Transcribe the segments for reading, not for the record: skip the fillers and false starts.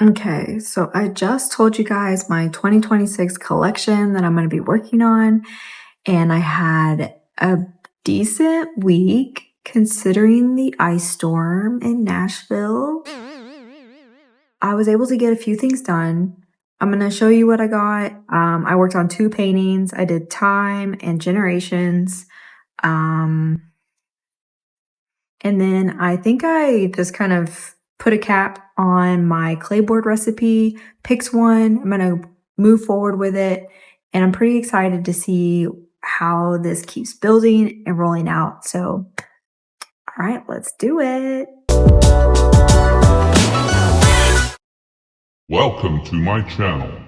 Okay, so I just told you guys my 2026 collection that I'm going to be working on, and I had a decent week considering the ice storm in Nashville. I was able to get a few things done. I'm going to show you what I got. I worked on two paintings. I did Time and Generations. Um, and then I think I just kind of put a cap on my clayboard recipe, picked one. I'm going to move forward with it. And I'm pretty excited to see how this keeps building and rolling out. So, all right, let's do it. Welcome to my channel.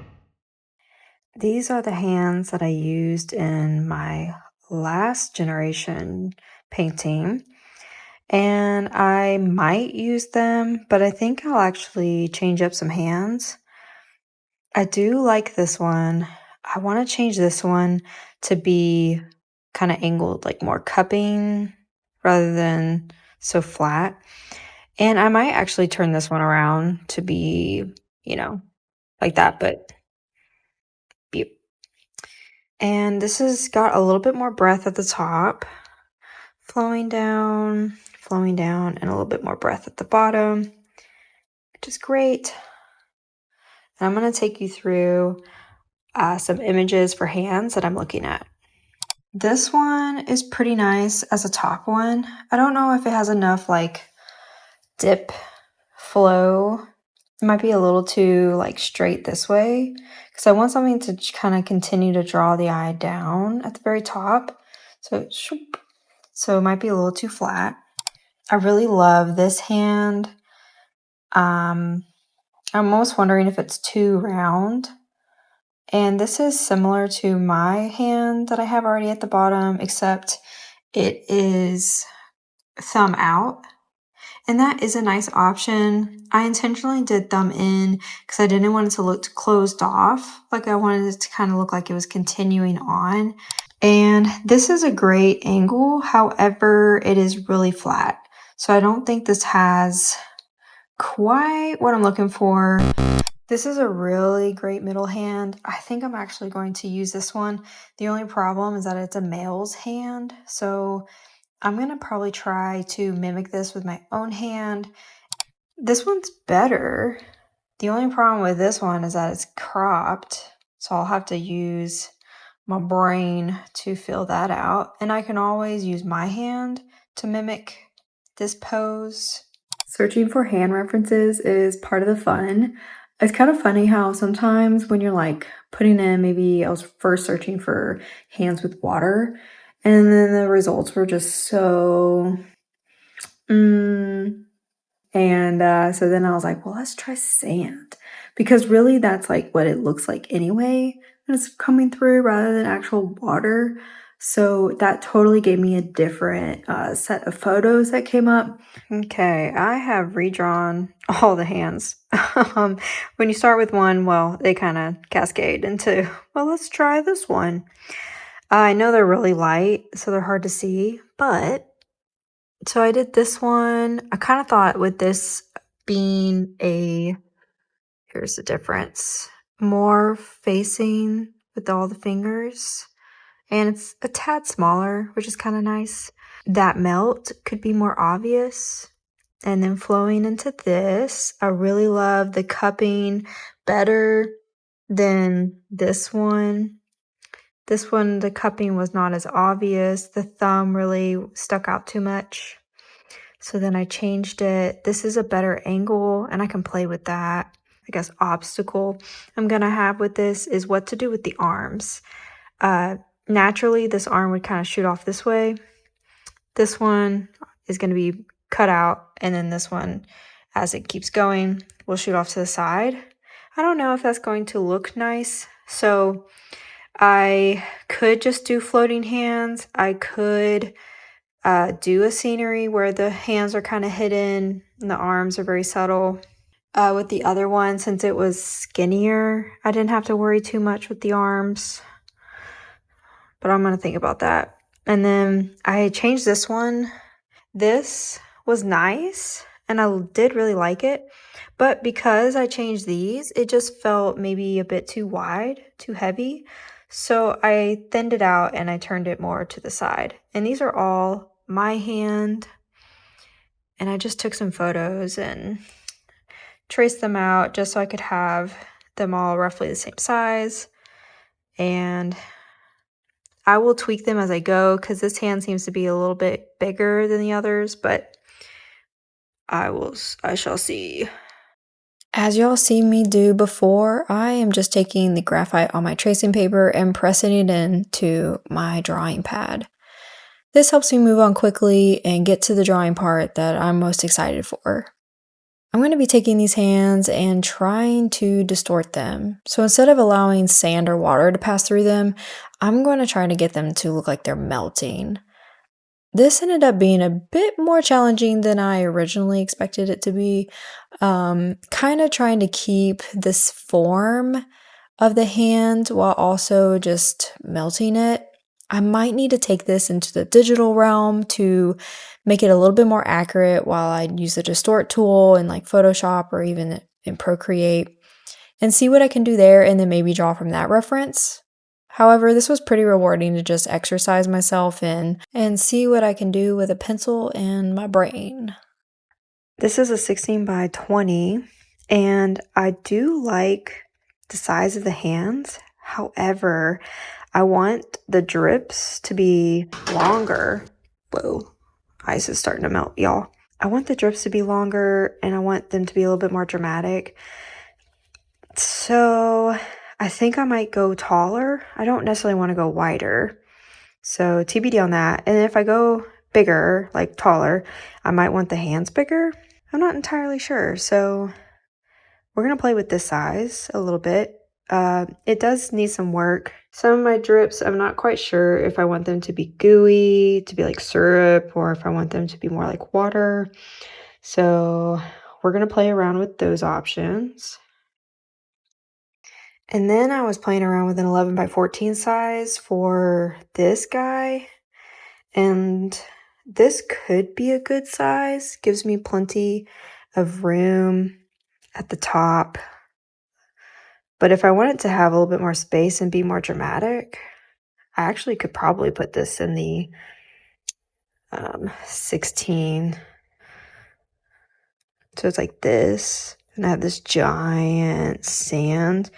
These are the hands that I used in my last generation painting. And I might use them, but I think I'll actually change up some hands. I do like this one. I want to change this one to be kind of angled, like more cupping rather than so flat. And I might actually turn this one around to be, like that, but be. And this has got a little bit more breath at the top, flowing down, and a little bit more breath at the bottom, which is great. And I'm going to take you through some images for hands that I'm looking at. This one is pretty nice as a top one. I don't know if it has enough like dip flow. It might be a little too like straight this way because I want something to kind of continue to draw the eye down at the very top. So it might be a little too flat. I really love this hand. I'm almost wondering if it's too round. And this is similar to my hand that I have already at the bottom, except it is thumb out. And that is a nice option. I intentionally did thumb in because I didn't want it to look closed off. Like I wanted it to kind of look like it was continuing on. And this is a great angle. However, it is really flat. So I don't think this has quite what I'm looking for. This is a really great middle hand. I think I'm actually going to use this one. The only problem is that it's a male's hand. So I'm going to probably try to mimic this with my own hand. This one's better. The only problem with this one is that it's cropped. So I'll have to use my brain to fill that out. And I can always use my hand to mimic this pose. Searching for hand references is part of the fun. It's kind of funny how sometimes when you're like putting in, maybe I was first searching for hands with water, and then the results were just so, so then I was like, well, let's try sand. Because really that's like what it looks like anyway when it's coming through rather than actual water. So that totally gave me a different set of photos that came up. Okay, I have redrawn all the hands. When you start with one, well, they kind of cascade into, well, let's try this one. I know they're really light, so they're hard to see, but so I did this one. I kind of thought with this being here's the difference, more facing with all the fingers, and it's a tad smaller, which is kind of nice. That melt could be more obvious. And then flowing into this, I really love the cupping better than this one. This one, the cupping was not as obvious. The thumb really stuck out too much. So then I changed it. This is a better angle, and I can play with that. I guess obstacle I'm gonna have with this is what to do with the arms. Naturally, this arm would kind of shoot off this way. This one is gonna be cut out, and then this one, as it keeps going, will shoot off to the side. I don't know if that's going to look nice, so I could just do floating hands. I could do a scenery where the hands are kind of hidden and the arms are very subtle. With the other one, since it was skinnier, I didn't have to worry too much with the arms, but I'm gonna think about that. And then I changed this one. This was nice, and I did really like it. But because I changed these, it just felt maybe a bit too wide, too heavy. So I thinned it out and I turned it more to the side. And these are all my hand. And I just took some photos and traced them out just so I could have them all roughly the same size. And I will tweak them as I go because this hand seems to be a little bit bigger than the others, but I shall see. As y'all seen me do before, I am just taking the graphite on my tracing paper and pressing it into my drawing pad. This helps me move on quickly and get to the drawing part that I'm most excited for. I'm going to be taking these hands and trying to distort them. So instead of allowing sand or water to pass through them, I'm going to try to get them to look like they're melting. This ended up being a bit more challenging than I originally expected it to be. Kind of trying to keep this form of the hand while also just melting it. I might need to take this into the digital realm to make it a little bit more accurate while I use the distort tool in like Photoshop or even in Procreate and see what I can do there and then maybe draw from that reference. However, this was pretty rewarding to just exercise myself in and see what I can do with a pencil and my brain. This is a 16 by 20, and I do like the size of the hands. However, I want the drips to be longer. Whoa, ice is starting to melt, y'all. I want the drips to be longer, and I want them to be a little bit more dramatic. So I think I might go taller. I don't necessarily want to go wider. So TBD on that. And if I go bigger, like taller, I might want the hands bigger. I'm not entirely sure. So we're going to play with this size a little bit. It does need some work. Some of my drips, I'm not quite sure if I want them to be gooey, to be like syrup, or if I want them to be more like water. So we're going to play around with those options. And then I was playing around with an 11 by 14 size for this guy. And this could be a good size. Gives me plenty of room at the top. But if I wanted to have a little bit more space and be more dramatic, I actually could probably put this in the 16. So it's like this. And I have this giant sand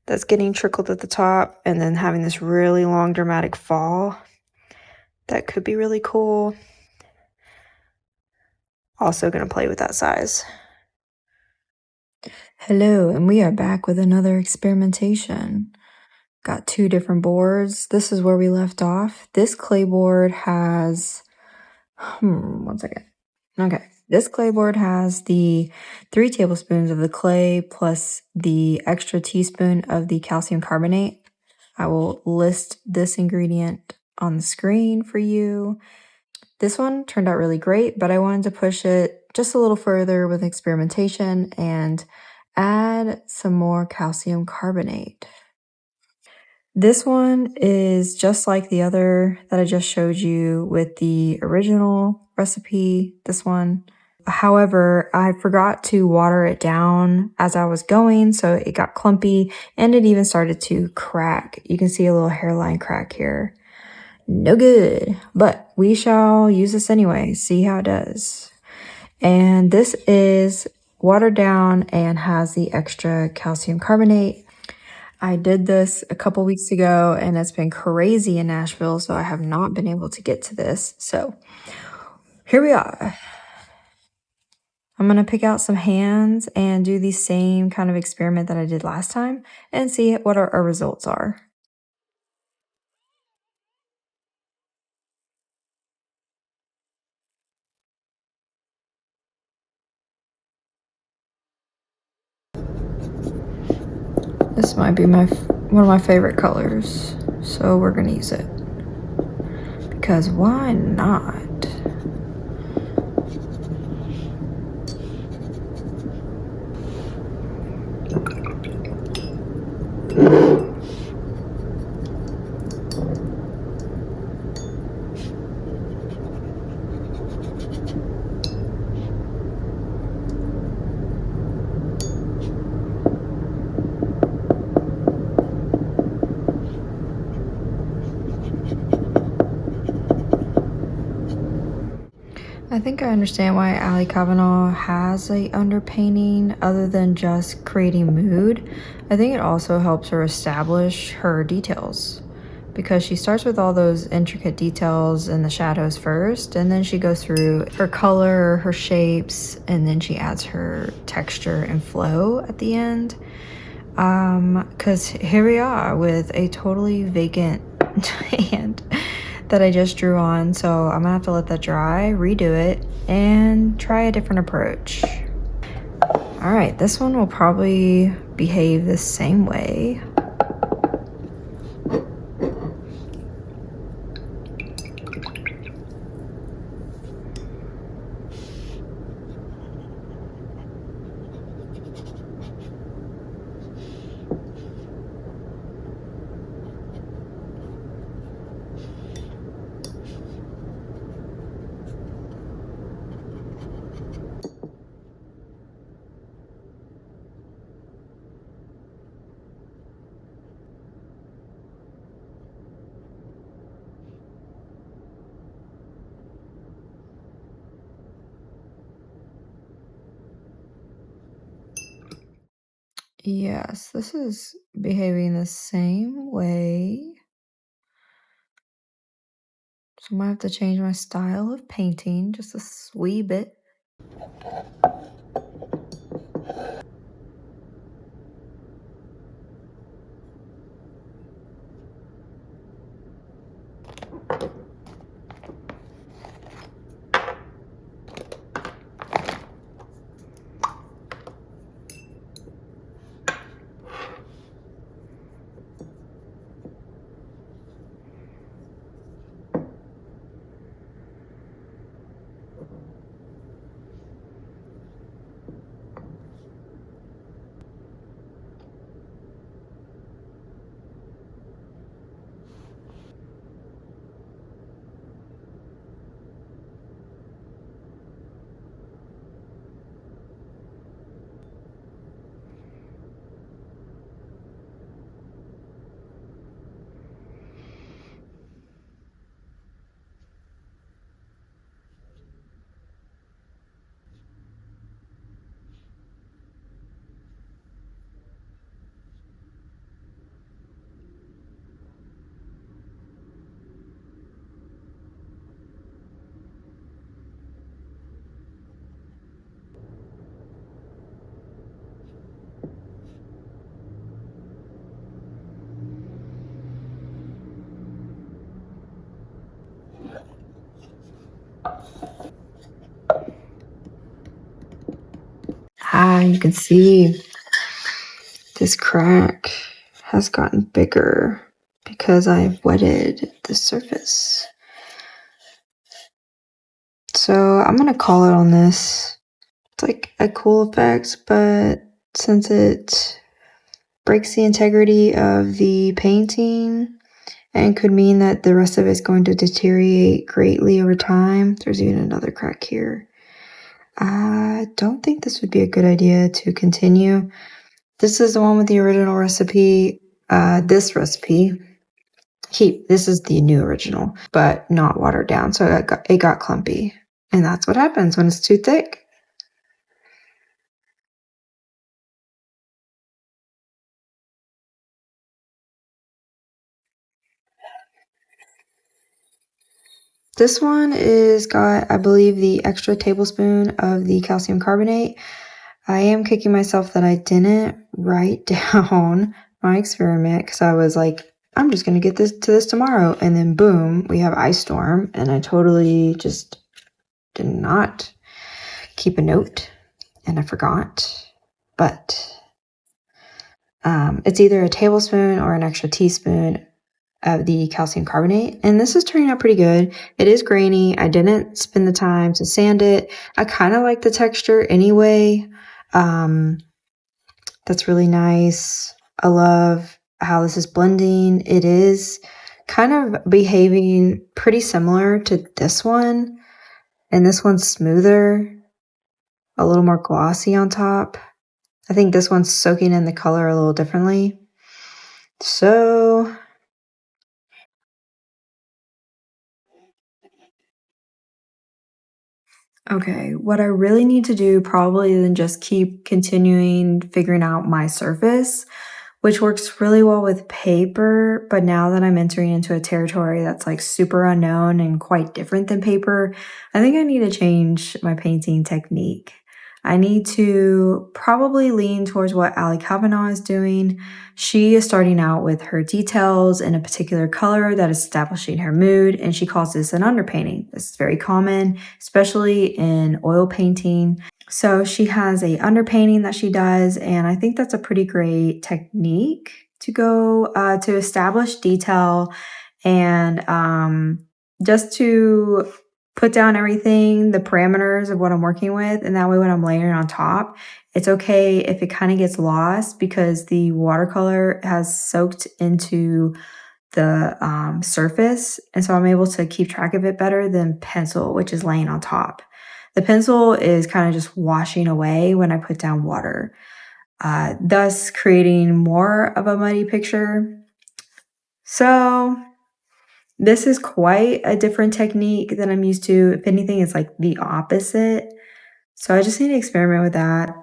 that's getting trickled at the top, and then having this really long dramatic fall. That could be really cool. Also gonna play with that size. Hello, and we are back with another experimentation. Got two different boards. This is where we left off. This clay board has, one second. Okay, this clay board has the 3 tablespoons of the clay plus the extra teaspoon of the calcium carbonate. I will list this ingredient on the screen for you. This one turned out really great, but I wanted to push it just a little further with experimentation and add some more calcium carbonate. This one is just like the other that I just showed you with the original recipe, this one. However, I forgot to water it down as I was going, so it got clumpy and it even started to crack. You can see a little hairline crack here. No good, but we shall use this anyway, see how it does. And this is watered down and has the extra calcium carbonate. I did this a couple weeks ago and it's been crazy in Nashville, so I have not been able to get to this. So here we are. I'm going to pick out some hands and do the same kind of experiment that I did last time and see what our results are. This might be one of my favorite colors, so we're going to use it. Because why not? I think I understand why Ali Kavanaugh has a underpainting other than just creating mood. I think it also helps her establish her details because she starts with all those intricate details in the shadows first, and then she goes through her color, her shapes, and then she adds her texture and flow at the end. Because here we are with a totally vacant hand that I just drew on, so I'm gonna have to let that dry, redo it, and try a different approach. All right, this one will probably behave the same way. Yes, this is behaving the same way. So I might have to change my style of painting just a wee bit. You can see this crack has gotten bigger because I've wetted the surface. So I'm gonna call it on this. It's like a cool effect, but since it breaks the integrity of the painting and could mean that the rest of it's going to deteriorate greatly over time, there's even another crack here. I don't think this would be a good idea to continue. This is the one with the original recipe. This recipe, this is the new original, but not watered down, so it got clumpy. And that's what happens when it's too thick. This one is got, I believe, the extra tablespoon of the calcium carbonate. I am kicking myself that I didn't write down my experiment because I was like, I'm just going to get this tomorrow. And then boom, we have ice storm. And I totally just did not keep a note and I forgot. But it's either a tablespoon or an extra teaspoon of the calcium carbonate, and this is turning out pretty good. It is grainy. I didn't spend the time to sand it. I kind of like the texture anyway. That's really nice. I love how this is blending. It is kind of behaving pretty similar to this one, and this one's smoother, a little more glossy on top. I think this one's soaking in the color a little differently. So Okay, what I really need to do probably then just keep continuing figuring out my surface, which works really well with paper. But now that I'm entering into a territory that's like super unknown and quite different than paper, I think I need to change my painting technique. I need to probably lean towards what Ali Kavanaugh is doing. She is starting out with her details in a particular color that is establishing her mood, and she calls this an underpainting. This is very common, especially in oil painting. So she has a underpainting that she does, and I think that's a pretty great technique to go to establish detail and just to put down everything, the parameters of what I'm working with, and that way when I'm layering on top, it's okay if it kind of gets lost because the watercolor has soaked into the surface, and so I'm able to keep track of it better than pencil, which is laying on top. The pencil is kind of just washing away when I put down water, thus creating more of a muddy picture. So this is quite a different technique than I'm used to. If anything, it's like the opposite. So I just need to experiment with that.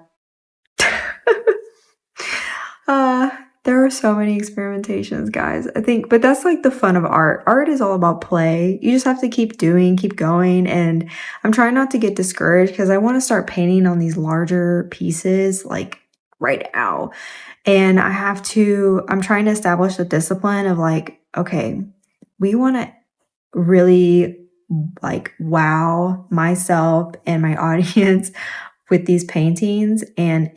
Uh, there are so many experimentations, guys. I think, but that's like the fun of art. Art is all about play. You just have to keep doing, keep going. And I'm trying not to get discouraged because I want to start painting on these larger pieces like right now. And I'm trying to establish a discipline of like, okay, we want to really like wow myself and my audience with these paintings, and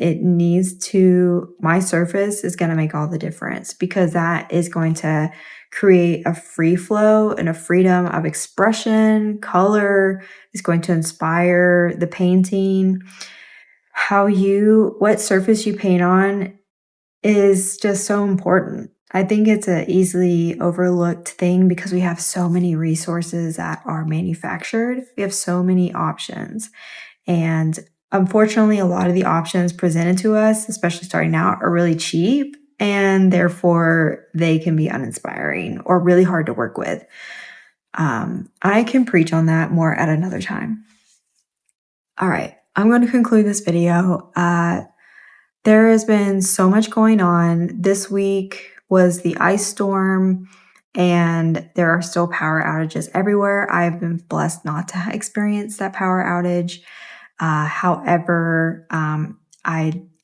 my surface is going to make all the difference because that is going to create a free flow and a freedom of expression. Color is going to inspire the painting. What surface you paint on is just so important. I think it's a easily overlooked thing because we have so many resources that are manufactured. We have so many options. And unfortunately, a lot of the options presented to us, especially starting out, are really cheap and therefore they can be uninspiring or really hard to work with. I can preach on that more at another time. All right, I'm going to conclude this video. There has been so much going on. This week was the ice storm, and there are still power outages everywhere. I've been blessed not to experience that power outage. However,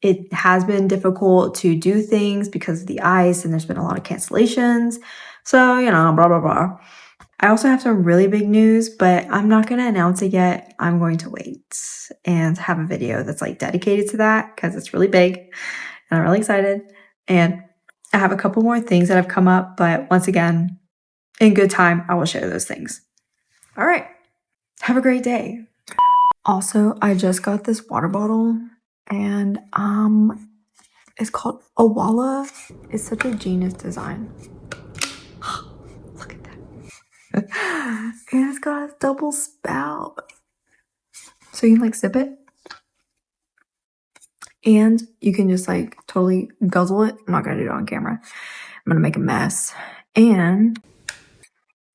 it has been difficult to do things because of the ice, and there's been a lot of cancellations. So, blah, blah, blah. I also have some really big news, but I'm not going to announce it yet. I'm going to wait and have a video that's like dedicated to that because it's really big and I'm really excited. And I have a couple more things that have come up, but once again, in good time, I will share those things. All right. Have a great day. Also, I just got this water bottle and it's called Awalla. It's such a genius design. Look at that. And it's got a double spout. So you can like sip it. And you can just like totally guzzle it. I'm not gonna do it on camera. I'm gonna make a mess. And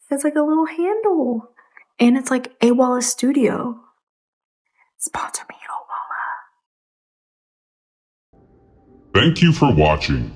it's like a little handle. And it's like Awalla Studio. Sponsor me, Awalla. Thank you for watching.